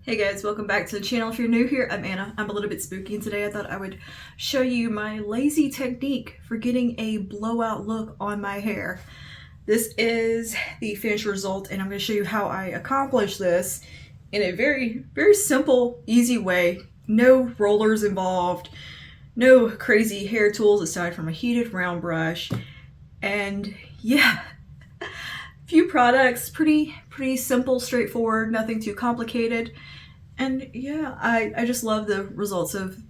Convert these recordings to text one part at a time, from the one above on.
Hey guys, welcome back to the channel. If you're new here, I'm Anna. I'm a little bit spooky, and today I thought I would show you my lazy technique for getting a blowout look on my hair. This is the finished result, and I'm going to show you how I accomplish this in a very, very simple, easy way. No rollers involved, no crazy hair tools aside from a heated round brush, and yeah, few products, pretty simple, straightforward, nothing too complicated. And yeah, I just love the results of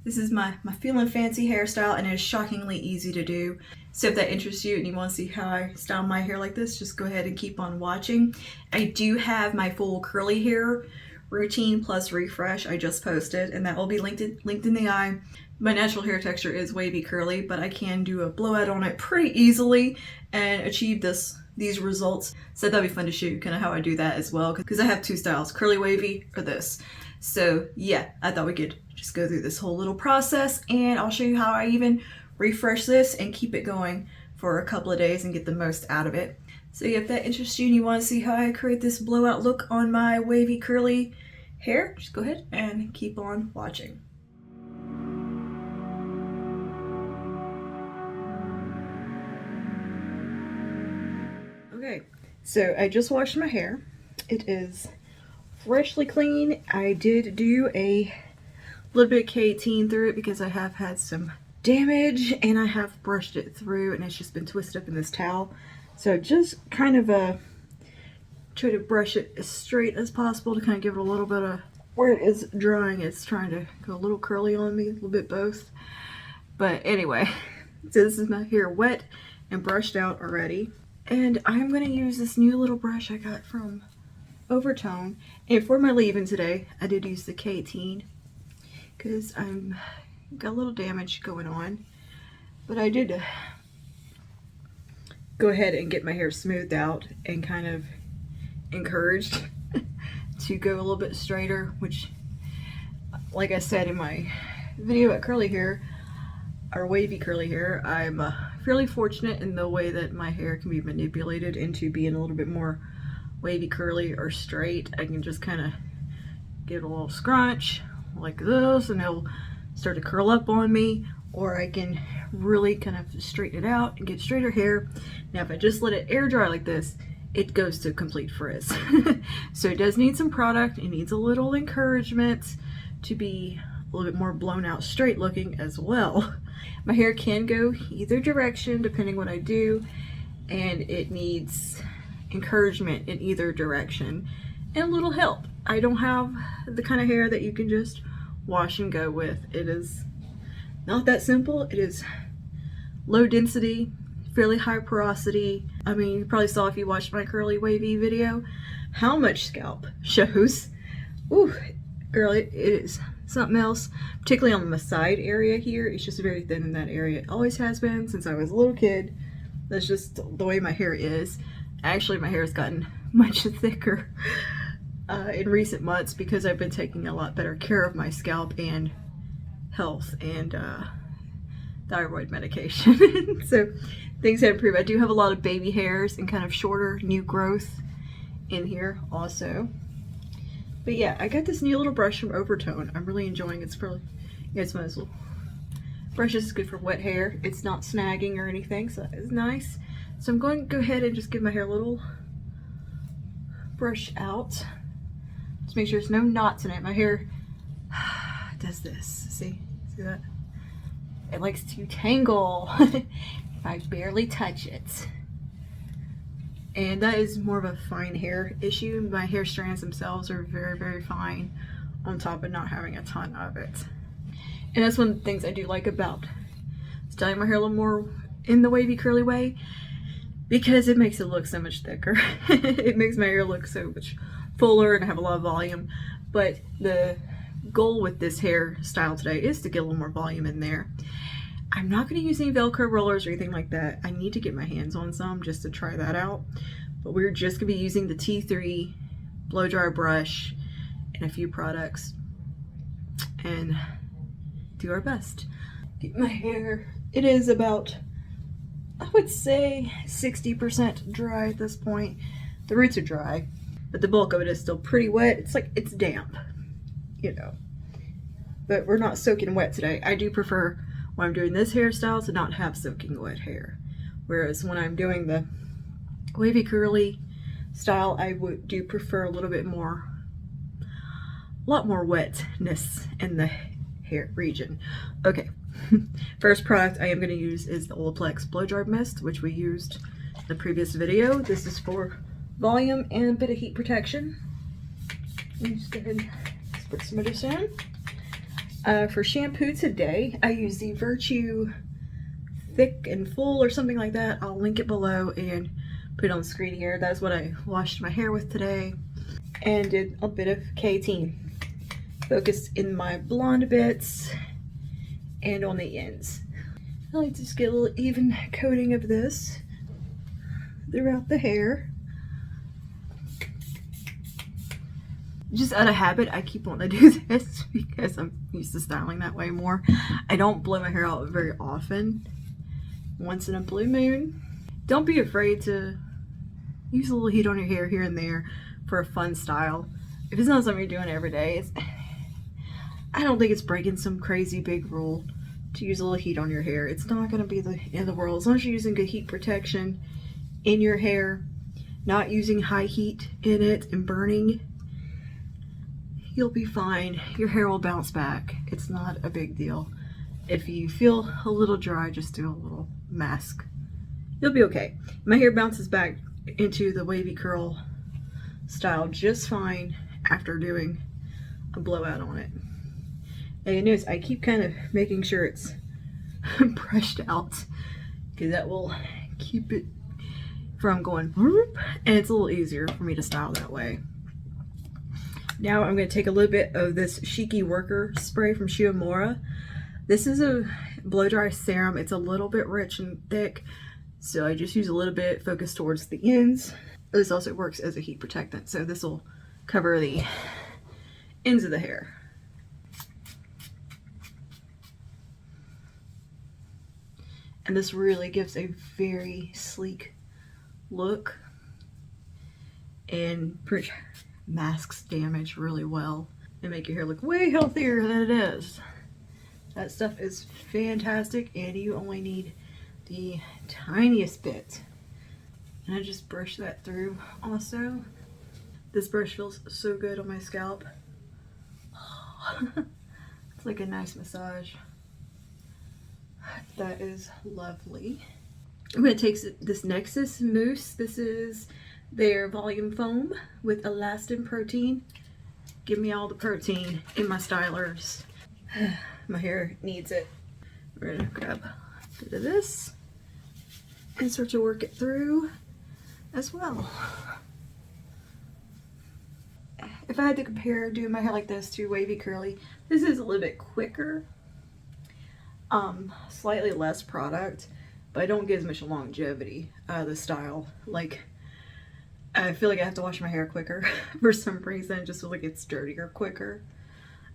this. Is my feeling fancy hairstyle, and it's shockingly easy to do. So if that interests you and you want to see how I style my hair like this, just go ahead and keep on watching. I do have my full curly hair routine plus refresh I just posted, and that will be linked in the eye. My natural hair texture is wavy curly, but I can do a blowout on it pretty easily and achieve these results. So that'd be fun to shoot kind of how I do that as well, because I have two styles, curly wavy or this. So yeah, I thought we could just go through this whole little process, and I'll show you how I even refresh this and keep it going for a couple of days and get the most out of it. So yeah, if that interests you and you want to see how I create this blowout look on my wavy curly hair, just go ahead and keep on watching. Okay, so I just washed my hair. It is freshly clean. I did do a little bit of K18 through it because I have had some damage, and I have brushed it through, and it's just been twisted up in this towel. So just kind of try to brush it as straight as possible to kind of give it a little bit of, where it is drying, it's trying to go a little curly on me, a little bit both. But anyway, so this is my hair wet and brushed out already. And I'm going to use this new little brush I got from Overtone. And for my leave-in today, I did use the K18 because I'm got a little damage going on. But I did go ahead and get my hair smoothed out and kind of encouraged to go a little bit straighter, which, like I said in my video about curly hair, or wavy curly hair, I'm fairly fortunate in the way that my hair can be manipulated into being a little bit more wavy curly or straight. I can just kind of give it a little scrunch like this, and it'll start to curl up on me, or I can really kind of straighten it out and get straighter hair. Now if I just let it air dry like this, it goes to complete frizz. So it does need some product. It needs a little encouragement to be a little bit more blown out straight looking as well. My hair can go either direction depending what I do, and it needs encouragement in either direction and a little help. I don't have the kind of hair that you can just wash and go with. It is not that simple. It is low density, fairly high porosity. I mean, you probably saw if you watched my curly wavy video how much scalp shows. Ooh, girl, it is something else, particularly on the side area here. It's just very thin in that area. It always has been since I was a little kid. That's just the way my hair is. Actually, my hair has gotten much thicker in recent months because I've been taking a lot better care of my scalp and health and thyroid medication. So things have improved. I do have a lot of baby hairs and kind of shorter new growth in here also. But yeah, I got this new little brush from Overtone. I'm really enjoying it. It's probably, yeah, it's one of those little brushes. It's good for wet hair. It's not snagging or anything, so that is nice. So I'm going to go ahead and just give my hair a little brush out. Just make sure there's no knots in it. My hair does this. See that? It likes to tangle if I barely touch it. And that is more of a fine hair issue. My hair strands themselves are very, very fine on top of not having a ton of it. And that's one of the things I do like about styling my hair a little more in the wavy curly way, because it makes it look so much thicker. It makes my hair look so much fuller and have a lot of volume. But the goal with this hairstyle today is to get a little more volume in there. I'm not going to use any Velcro rollers or anything like that. I need to get my hands on some just to try that out. But we're just going to be using the T3 blow dry brush and a few products and do our best. Get my hair, it is about, I would say 60% dry at this point. The roots are dry, but the bulk of it is still pretty wet. It's like, it's damp, you know, but we're not soaking wet today. I do prefer when I'm doing this hairstyle to not have soaking wet hair. Whereas when I'm doing the wavy curly style, I do prefer a little bit more, a lot more wetness in the hair region. Okay, first product I am going to use is the Olaplex Blow Dry Mist, which we used in the previous video. This is for volume and a bit of heat protection. Let me just go ahead and put some of this in. For shampoo today, I use the Virtue Thick and Full or something like that. I'll link it below and put it on the screen here. That's what I washed my hair with today. And did a bit of K-Teen. Focused in my blonde bits and on the ends. I like to just get a little even coating of this throughout the hair. Just out of habit, I keep wanting to do this because I'm used to styling that way more. I don't blow my hair out very often. Once in a blue moon. Don't be afraid to use a little heat on your hair here and there for a fun style. If it's not something you're doing every day, I don't think it's breaking some crazy big rule to use a little heat on your hair. It's not going to be the end of the world. As long as you're using good heat protection in your hair, not using high heat in it and burning, you'll be fine. Your hair will bounce back. It's not a big deal. If you feel a little dry, just do a little mask. You'll be okay. My hair bounces back into the wavy curl style just fine after doing a blowout on it. And you notice I keep kind of making sure it's brushed out because that will keep it from going whoop, and it's a little easier for me to style that way. Now I'm going to take a little bit of this Shiki Worker spray from Shiomura. This is a blow dry serum. It's a little bit rich and thick, so I just use a little bit focused towards the ends. This also works as a heat protectant, so this will cover the ends of the hair. And this really gives a very sleek look and masks damage really well and make your hair look way healthier than it is. That stuff is fantastic, and you only need the tiniest bit. And I just brush that through also. This brush feels so good on my scalp. It's like a nice massage. That is lovely. I'm going to take this Nexus Mousse. This is their volume foam with elastin protein. Give me all the protein in my stylers. My hair needs it. We're going to grab a bit of this and start to work it through as well. If I had to compare doing my hair like this to wavy curly, this is a little bit quicker. Slightly less product, but I don't get as much longevity out of the style. Like, I feel like I have to wash my hair quicker for some reason. It just feels like it's dirtier quicker.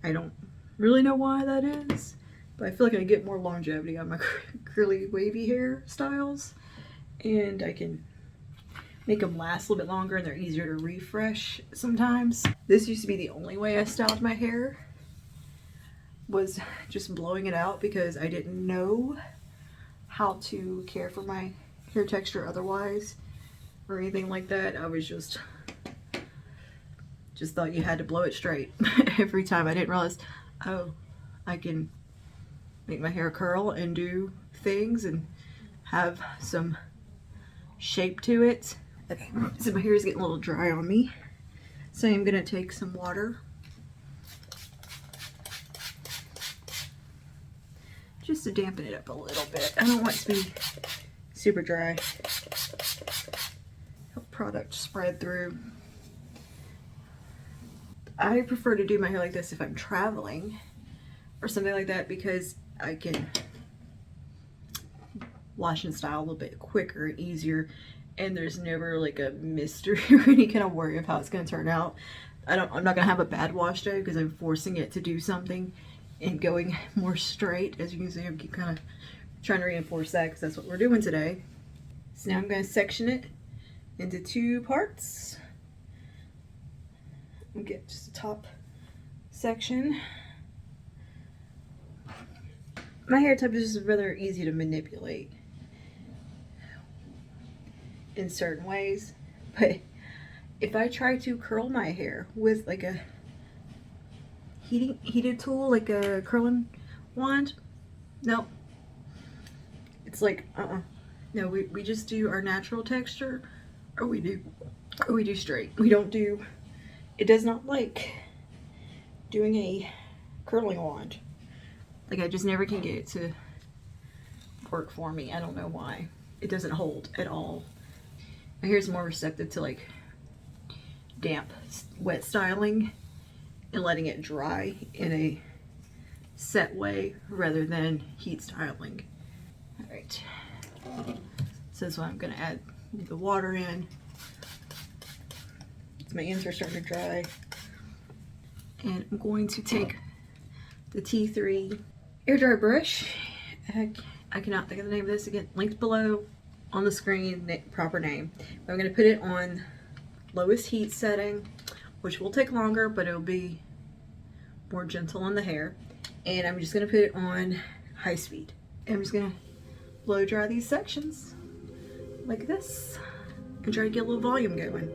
I don't really know why that is, but I feel like I get more longevity on my curly wavy hair styles, and I can make them last a little bit longer, and they're easier to refresh sometimes. This used to be the only way I styled my hair, was just blowing it out because I didn't know how to care for my hair texture otherwise or anything like that. I was just thought you had to blow it straight every time. I didn't realize, oh, I can make my hair curl and do things and have some shape to it. Okay, so my hair is getting a little dry on me, so I'm gonna take some water just to dampen it up a little bit. I don't want it to be super dry. Help product spread through. I prefer to do my hair like this if I'm traveling or something like that, because I can wash and style a little bit quicker and easier, and there's never like a mystery or any kind of worry of how it's going to turn out. I'm not going to have a bad wash day because I'm forcing it to do something and going more straight. As you can see, I keep kind of trying to reinforce that because that's what we're doing today. So now I'm going to section it into two parts. We'll get just the top section. My hair type is just rather easy to manipulate in certain ways, but if I try to curl my hair with like a heated tool, like a curling wand, no, it's like no, we just do our natural texture, or we do straight. We don't do, it does not like doing a curling wand. Like, I just never can get it to work for me. I don't know why. It doesn't hold at all. My hair's more receptive to like damp, wet styling and letting it dry in a set way rather than heat styling. All right, so this is why I'm gonna add the water in. My ends are starting to dry. And I'm going to take the T3 air dry brush. I cannot think of the name of this, again, linked below on the screen, proper name. But I'm going to put it on lowest heat setting, which will take longer, but it'll be more gentle on the hair. And I'm just going to put it on high speed. And I'm just going to blow dry these sections like this and try to get a little volume going.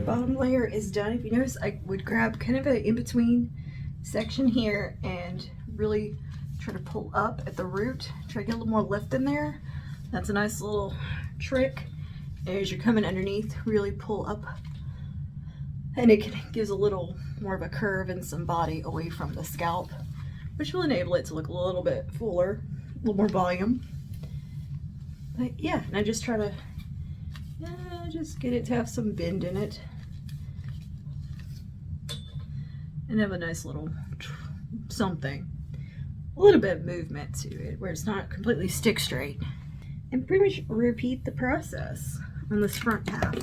Bottom layer is done. If you notice, I would grab kind of an in-between section here and really try to pull up at the root, try to get a little more lift in there. That's a nice little trick. As you're coming underneath, really pull up, and it gives a little more of a curve and some body away from the scalp, which will enable it to look a little bit fuller, a little more volume. But yeah, and I just try to just get it to have some bend in it and have a nice little something, a little bit of movement to it where it's not completely stick straight. And pretty much repeat the process on this front half.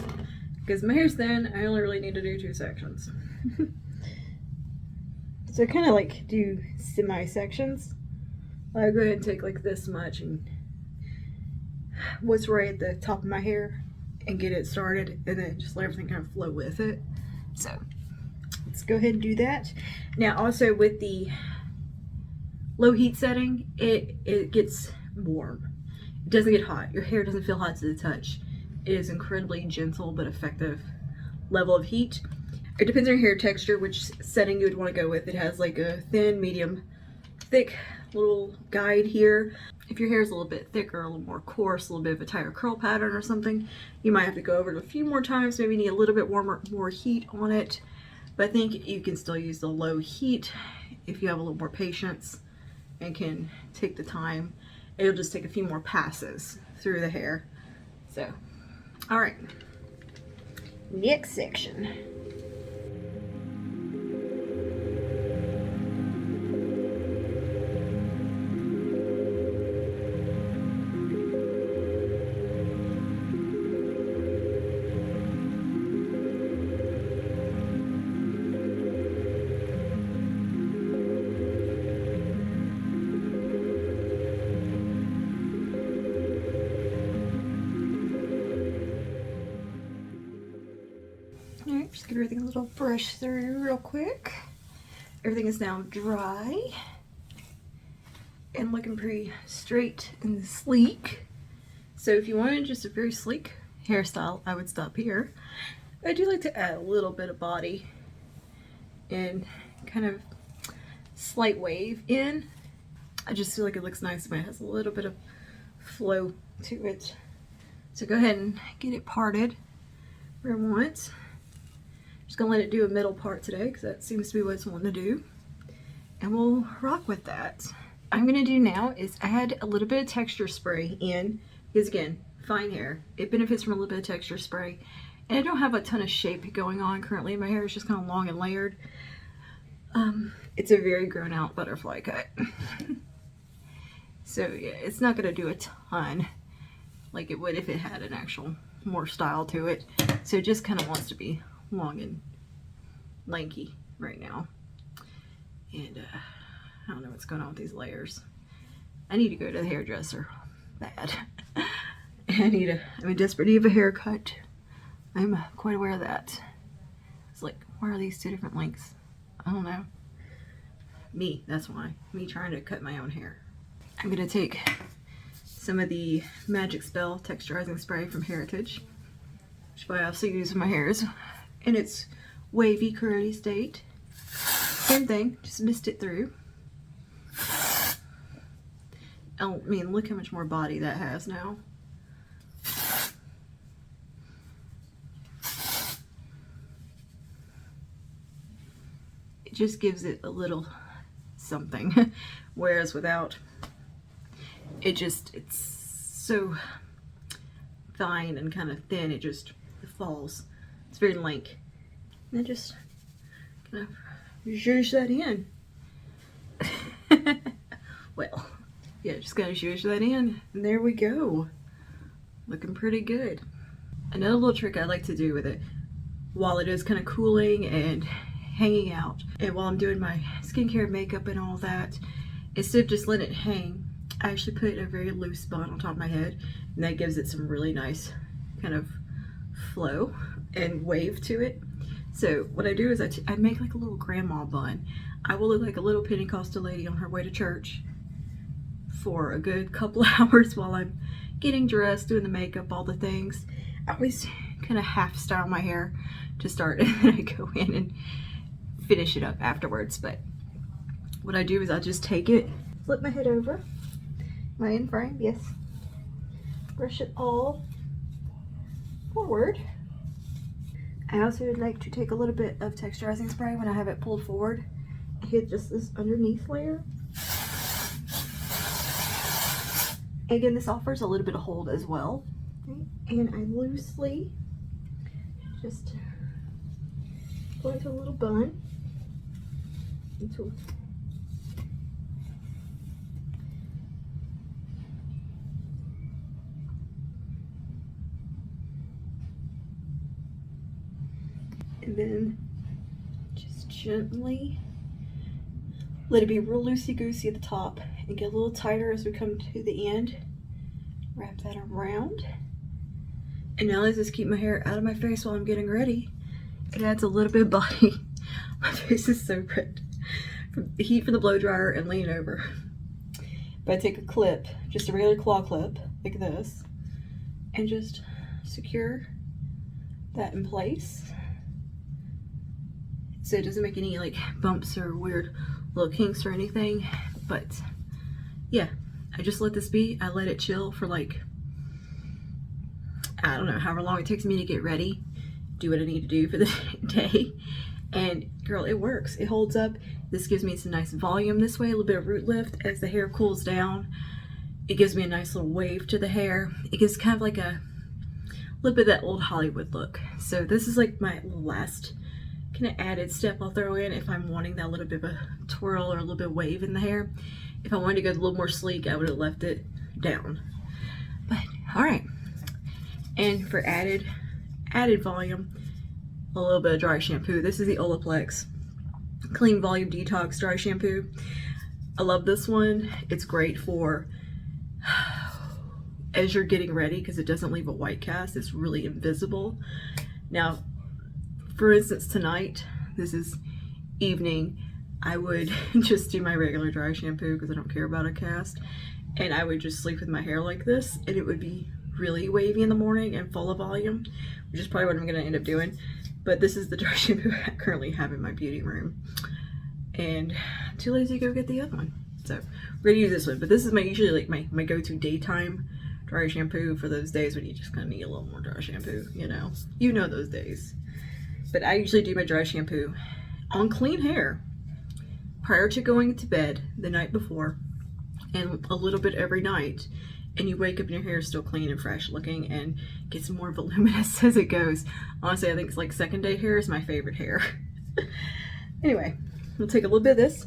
Because my hair's thin, I only really need to do 2 sections. So I kind of like do semi-sections. I'll go ahead and take like this much and what's right at the top of my hair and get it started, and then just let everything kind of flow with it. So let's go ahead and do that. Now also with the low heat setting, it gets warm. It doesn't get hot. Your hair doesn't feel hot to the touch. It is incredibly gentle but effective level of heat. It depends on your hair texture, which setting you would want to go with. It has like a thin, medium, thick little guide here. If your hair is a little bit thicker, a little more coarse, a little bit of a tighter curl pattern or something, you might have to go over it a few more times, maybe need a little bit more heat on it. But I think you can still use the low heat if you have a little more patience and can take the time. It'll just take a few more passes through the hair. So, all right, next section. Alright, just give everything a little brush through real quick. Everything is now dry and looking pretty straight and sleek. So if you wanted just a very sleek hairstyle, I would stop here. I do like to add a little bit of body and kind of slight wave in. I just feel like it looks nice when it has a little bit of flow to it. So go ahead and get it parted where I want. Just gonna let it do a middle part today because that seems to be what it's wanting to do. And we'll rock with that. I'm gonna do now is add a little bit of texture spray in, because again, fine hair, it benefits from a little bit of texture spray. And I don't have a ton of shape going on currently. My hair is just kind of long and layered. It's a very grown out butterfly cut. So yeah, it's not gonna do a ton like it would if it had an actual more style to it. So it just kind of wants to be long and lanky right now. And I don't know what's going on with these layers. I need to go to the hairdresser bad. I'm in desperate need of a haircut. I'm quite aware of that. It's like, why are these two different lengths? I don't know. Me, that's why. Me trying to cut my own hair. I'm gonna take some of the Magic Spell texturizing spray from Heritage, which I also use in my hairs in its wavy curly state. Same thing, just mist it through. I mean, look how much more body that has now. It just gives it a little something, whereas without, it's so fine and kind of thin, it falls. It's very lank. And I just kind of zhuzh that in. Well, yeah, just gotta zhuzh that in, and there we go. Looking pretty good. Another little trick I like to do with it, while it is kind of cooling and hanging out, and while I'm doing my skincare, makeup, and all that, instead of just letting it hang, I actually put a very loose bun on top of my head, and that gives it some really nice kind of flow and wave to it. So what I do is I make like a little grandma bun. I will look like a little Pentecostal lady on her way to church for a good couple hours while I'm getting dressed, doing the makeup, all the things. I always kind of half style my hair to start, and then I go in and finish it up afterwards. But what I do is I just take it, flip my head over, my in frame, yes, brush it all forward. I also would like to take a little bit of texturizing spray when I have it pulled forward, hit just this underneath layer. Again, this offers a little bit of hold as well. Okay. And I loosely just go into a little bun. And then just gently let it be real loosey-goosey at the top and get a little tighter as we come to the end. Wrap that around. And now let's just keep my hair out of my face while I'm getting ready. It adds a little bit of body. My face is so red from the heat from the blow dryer and leaning over. But I take a clip, just a regular claw clip, like this, and just secure that in place, so it doesn't make any like bumps or weird little kinks or anything. But yeah, I just let this be. I let it chill for like, I don't know, however long it takes me to get ready, do what I need to do for the day. And girl, it works. It holds up. This gives me some nice volume this way, a little bit of root lift as the hair cools down. It gives me a nice little wave to the hair. It gives kind of like a little bit of that old Hollywood look. So this is like my last kind of added step I'll throw in if I'm wanting that little bit of a twirl or a little bit of wave in the hair. If I wanted to go a little more sleek, I would have left it down. But all right. And for added volume, a little bit of dry shampoo. This is the Olaplex Clean Volume Detox Dry Shampoo. I love this one. It's great for as you're getting ready because it doesn't leave a white cast. It's really invisible. Now, for instance, tonight, this is evening, I would just do my regular dry shampoo because I don't care about a cast, and I would just sleep with my hair like this, and it would be really wavy in the morning and full of volume, which is probably what I'm going to end up doing. But this is the dry shampoo I currently have in my beauty room, and I'm too lazy to go get the other one, so we're gonna use this one. But this is usually like my go-to daytime dry shampoo for those days when you just kind of need a little more dry shampoo, you know those days. But I usually do my dry shampoo on clean hair prior to going to bed the night before, and a little bit every night, and you wake up and your hair is still clean and fresh looking and gets more voluminous as it goes. Honestly, I think it's like second day hair is my favorite hair. Anyway, we'll take a little bit of this,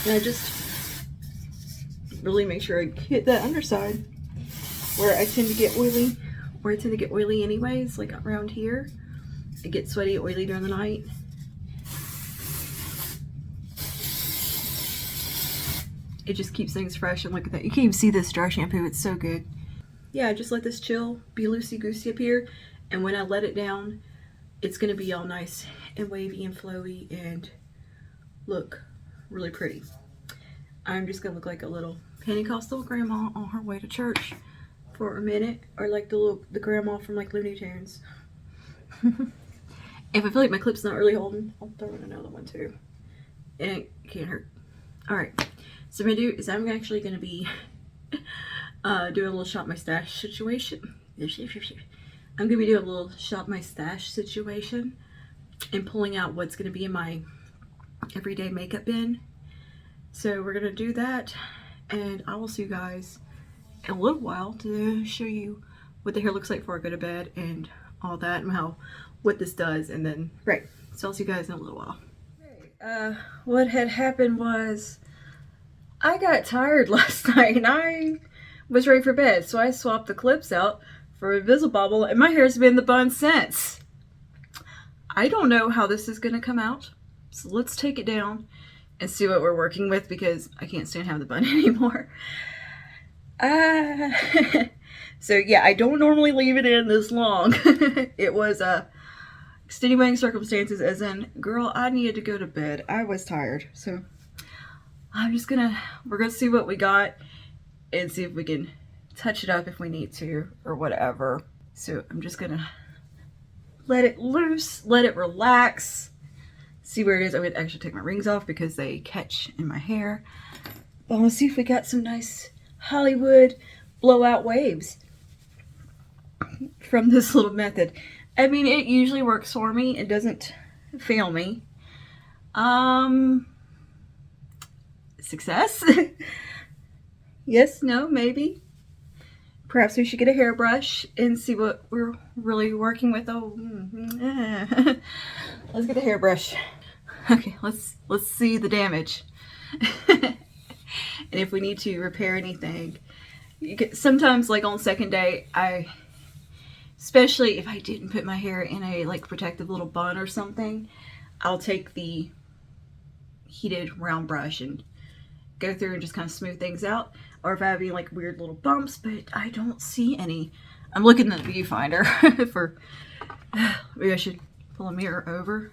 and I just really make sure I hit that underside where I tend to get oily, anyways, like around here. It gets sweaty, oily during the night. It just keeps things fresh, and look at that. You can't even see this dry shampoo, it's so good. Yeah, I just let this chill, be loosey-goosey up here, and when I let it down, it's gonna be all nice and wavy and flowy and look really pretty. I'm just gonna look like a little Pentecostal grandma on her way to church for a minute, or like the grandma from like Looney Tunes. If I feel like my clip's not really holding, I'll throw in another one too. It can't hurt. All right, so what I'm gonna do is I'm actually gonna be doing a little shop my stash situation. I'm gonna be doing a little shop my stash situation and pulling out what's gonna be in my everyday makeup bin. So we're gonna do that, and I will see you guys in a little while to show you what the hair looks like before I go to bed and all that, and what this does, and then right. So I'll see you guys in a little while. What had happened was I got tired last night and I was ready for bed, so I swapped the clips out for a Bobble, and my hair's been in the bun since. I don't know how this is gonna come out, so let's take it down and see what we're working with, because I can't stand having the bun anymore. So yeah, I don't normally leave it in this long. It was extenuating circumstances, as in, girl, I needed to go to bed. I was tired, so we're gonna see what we got and see if we can touch it up if we need to or whatever. So I'm just gonna let it loose, let it relax, see where it is. I'm gonna actually take my rings off because they catch in my hair. But I wanna see if we got some nice Hollywood blowout waves from this little method. I mean, it usually works for me. It doesn't fail me. Success? Yes, no, maybe. Perhaps we should get a hairbrush and see what we're really working with. Oh, let's get a hairbrush. Okay, let's see the damage. And if we need to repair anything. Sometimes, like on second day, especially if I didn't put my hair in a like protective little bun or something, I'll take the heated round brush and go through and just kind of smooth things out. Or if I have any like weird little bumps, but I don't see any. I'm looking at the viewfinder for, maybe I should pull a mirror over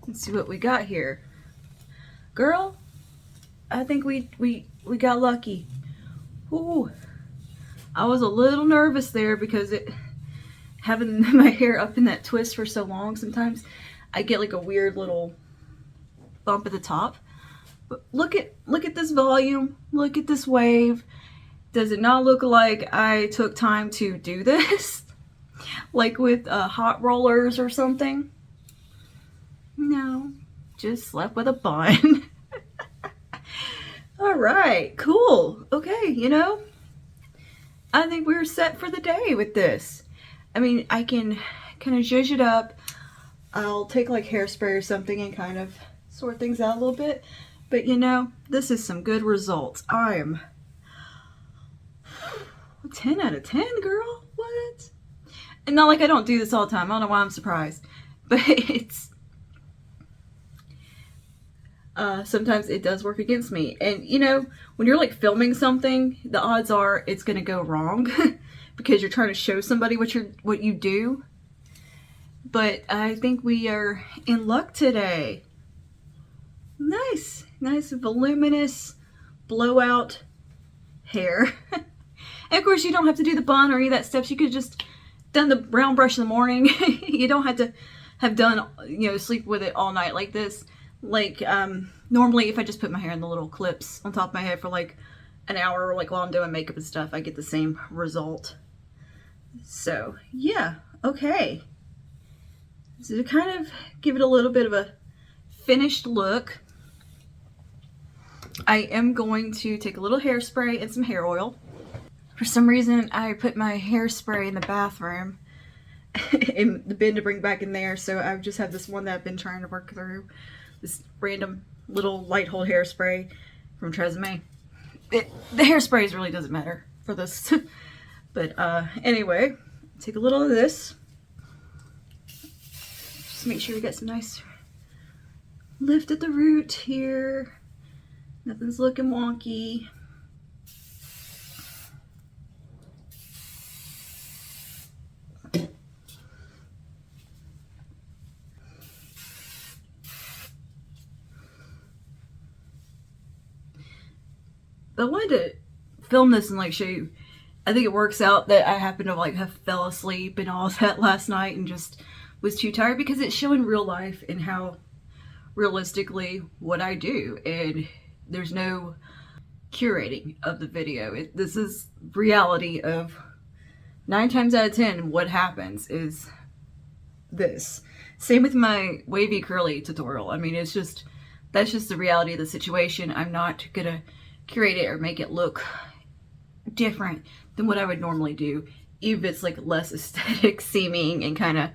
and see what we got here. Girl, I think we got lucky. Ooh, I was a little nervous there because having my hair up in that twist for so long, sometimes I get like a weird little bump at the top. But look at this volume, look at this wave. Does it not look like I took time to do this? Like with hot rollers or something? No, just slept with a bun. All right, cool. Okay, I think we're set for the day with this. I mean, I can kind of zhuzh it up. I'll take like hairspray or something and kind of sort things out a little bit. But this is some good results. I am 10 out of 10, girl. What? And not like I don't do this all the time. I don't know why I'm surprised. But it's... sometimes it does work against me. And, when you're like filming something, the odds are it's going to go wrong. Because you're trying to show somebody what you do. but I think we are in luck today. Nice voluminous blowout hair. And of course you don't have to do the bun or any of that stuff. You could just done the brown brush in the morning. You don't have to have done, you know, sleep with it all night like this. Like normally if I just put my hair in the little clips on top of my head for like an hour, like while I'm doing makeup and stuff, I get the same result. So yeah, okay. So to kind of give it a little bit of a finished look, I am going to take a little hairspray and some hair oil. For some reason, I put my hairspray in the bathroom in the bin to bring back in there, so I just have this one that I've been trying to work through. This random little light hold hairspray from Tresemme. The hairsprays really doesn't matter for this. But anyway, take a little of this. Just make sure you get some nice lift at the root here. Nothing's looking wonky. I wanted to film this and like show you. I think it works out that I happened to like have fell asleep and all that last night and just was too tired, because it's showing real life and how realistically what I do, and there's no curating of the video. This is reality of 9 times out of 10 what happens is this. Same with my wavy curly tutorial. I mean, it's just, that's just the reality of the situation. I'm not gonna curate it or make it look different than what I would normally do, even if it's like less aesthetic seeming and kind of,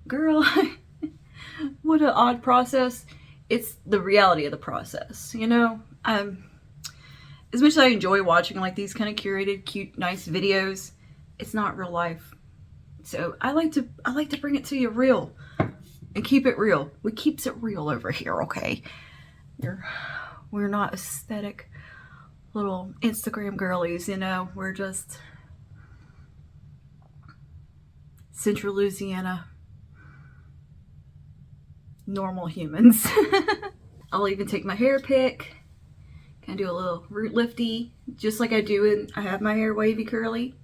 girl, what an odd process. It's the reality of the process, you know. As much as I enjoy watching like these kind of curated, cute, nice videos, it's not real life. So I like to bring it to you real and keep it real. We keeps it real over here, okay? We're not aesthetic little Instagram girlies, you know. We're just Central Louisiana normal humans. I'll even take my hair pick, kind of do a little root lifty, just like I do when I have my hair wavy curly.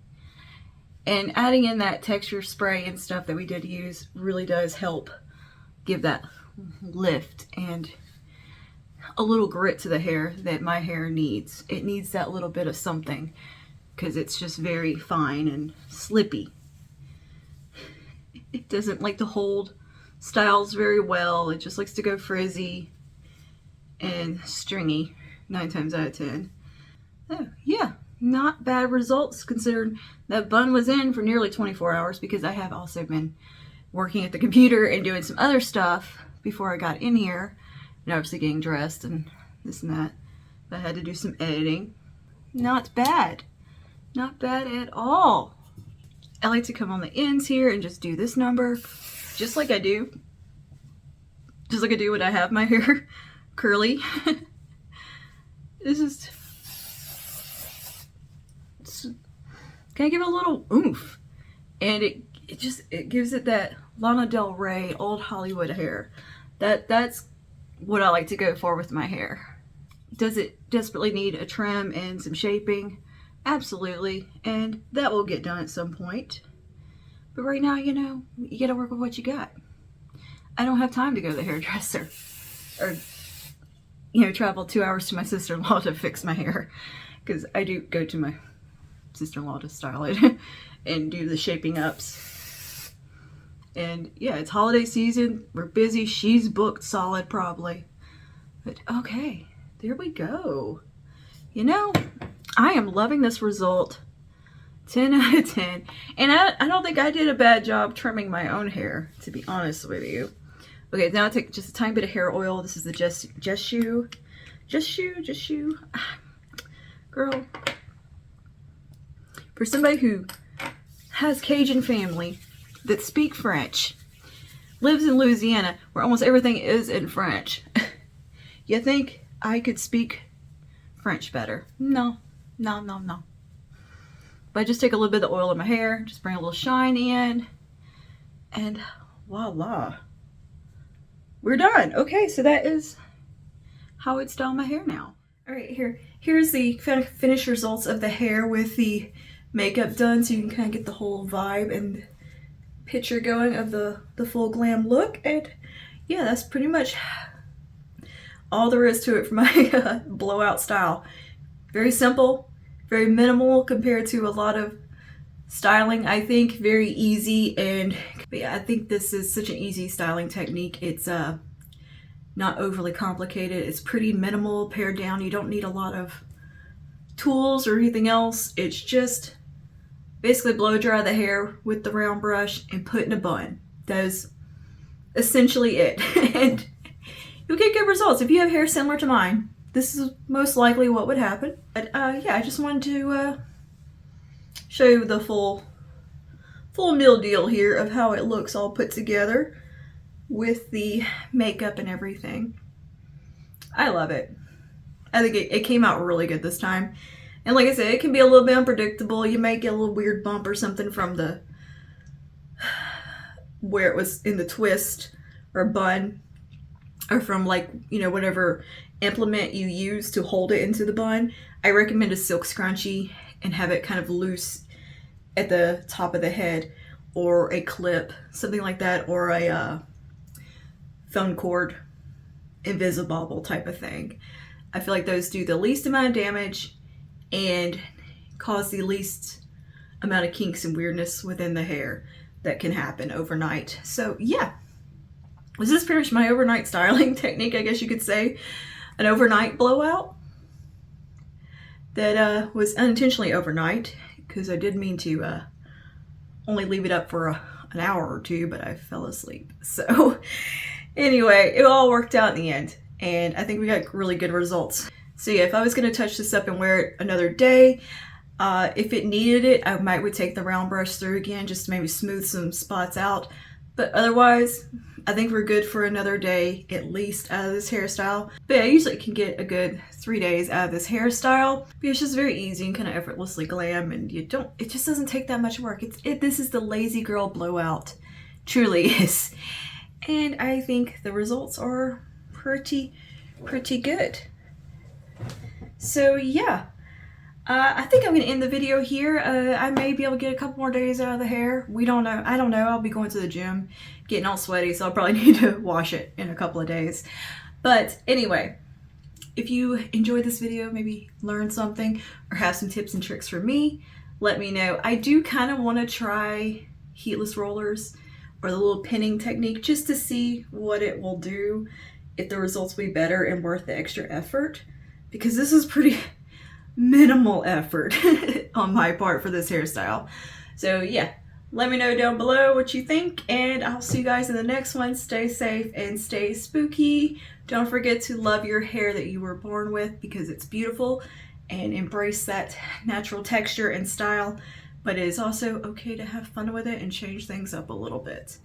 And adding in that texture spray and stuff that we did use really does help give that lift and a little grit to the hair that my hair needs. It needs that little bit of something because it's just very fine and slippy. It doesn't like to hold styles very well. It just likes to go frizzy and stringy 9 times out of 10. Oh, yeah, not bad results considering that bun was in for nearly 24 hours, because I have also been working at the computer and doing some other stuff before I got in here, and obviously getting dressed and this and that. I had to do some editing. Not bad. Not bad at all. I like to come on the ends here and just do this number, just like I do. Just like I do when I have my hair curly. It's just, can I give it a little oomph? And it gives it that Lana Del Rey, old Hollywood hair. That's what I like to go for with my hair. Does it desperately need a trim and some shaping? Absolutely, and that will get done at some point. But right now, you know, you gotta work with what you got. I don't have time to go to the hairdresser or, you know, travel 2 hours to my sister-in-law to fix my hair, because I do go to my sister-in-law to style it and do the shaping ups. And yeah, it's holiday season. We're busy. She's booked solid probably. But okay, there we go. You know, I am loving this result. 10 out of 10. And I don't think I did a bad job trimming my own hair, to be honest with you. Okay, now I take just a tiny bit of hair oil. This is the Just Shoe. Girl. For somebody who has Cajun family that speak French, lives in Louisiana, where almost everything is in French, you think I could speak French better? No. But I just take a little bit of the oil in my hair, just bring a little shine in, and voila. We're done. Okay, so that is how I would style my hair now. All right, here's the finished results of the hair with the makeup done, so you can kind of get the whole vibe and picture going of the full glam look. And yeah, that's pretty much all there is to it for my blowout style. Very simple, very minimal compared to a lot of styling. I think very easy, but yeah, I think this is such an easy styling technique. It's not overly complicated. It's pretty minimal, pared down. You don't need a lot of tools or anything else. It's just basically blow dry the hair with the round brush and put in a bun. That is essentially it. And you'll get good results. If you have hair similar to mine, this is most likely what would happen. But yeah, I just wanted to show you the full meal deal here of how it looks all put together with the makeup and everything. I love it. I think it came out really good this time. And like I said, it can be a little bit unpredictable. You might get a little weird bump or something from where it was in the twist or bun, or from, like, you know, whatever implement you use to hold it into the bun. I recommend a silk scrunchie and have it kind of loose at the top of the head, or a clip, something like that, or a phone cord Invisibobble type of thing. I feel like those do the least amount of damage and cause the least amount of kinks and weirdness within the hair that can happen overnight. So yeah, this is pretty much my overnight styling technique, I guess you could say. An overnight blowout that was unintentionally overnight, because I did mean to only leave it up for an hour or two, but I fell asleep. So anyway, it all worked out in the end, and I think we got really good results. So yeah, if I was going to touch this up and wear it another day, if it needed it, I would take the round brush through again just to maybe smooth some spots out. But otherwise, I think we're good for another day at least out of this hairstyle. But yeah, I usually can get a good 3 days out of this hairstyle. But it's just very easy and kind of effortlessly glam, and it just doesn't take that much work. This is the lazy girl blowout. Truly is. And I think the results are pretty good. So yeah, I think I'm going to end the video here. I may be able to get a couple more days out of the hair. We don't know. I don't know. I'll be going to the gym, getting all sweaty, so I'll probably need to wash it in a couple of days. But anyway, if you enjoyed this video, maybe learned something or have some tips and tricks for me, let me know. I do kind of want to try heatless rollers or the little pinning technique just to see what it will do, if the results will be better and worth the extra effort, because this is pretty minimal effort on my part for this hairstyle. So yeah, let me know down below what you think, and I'll see you guys in the next one. Stay safe and stay spooky. Don't forget to love your hair that you were born with, because it's beautiful, and embrace that natural texture and style, but it is also okay to have fun with it and change things up a little bit.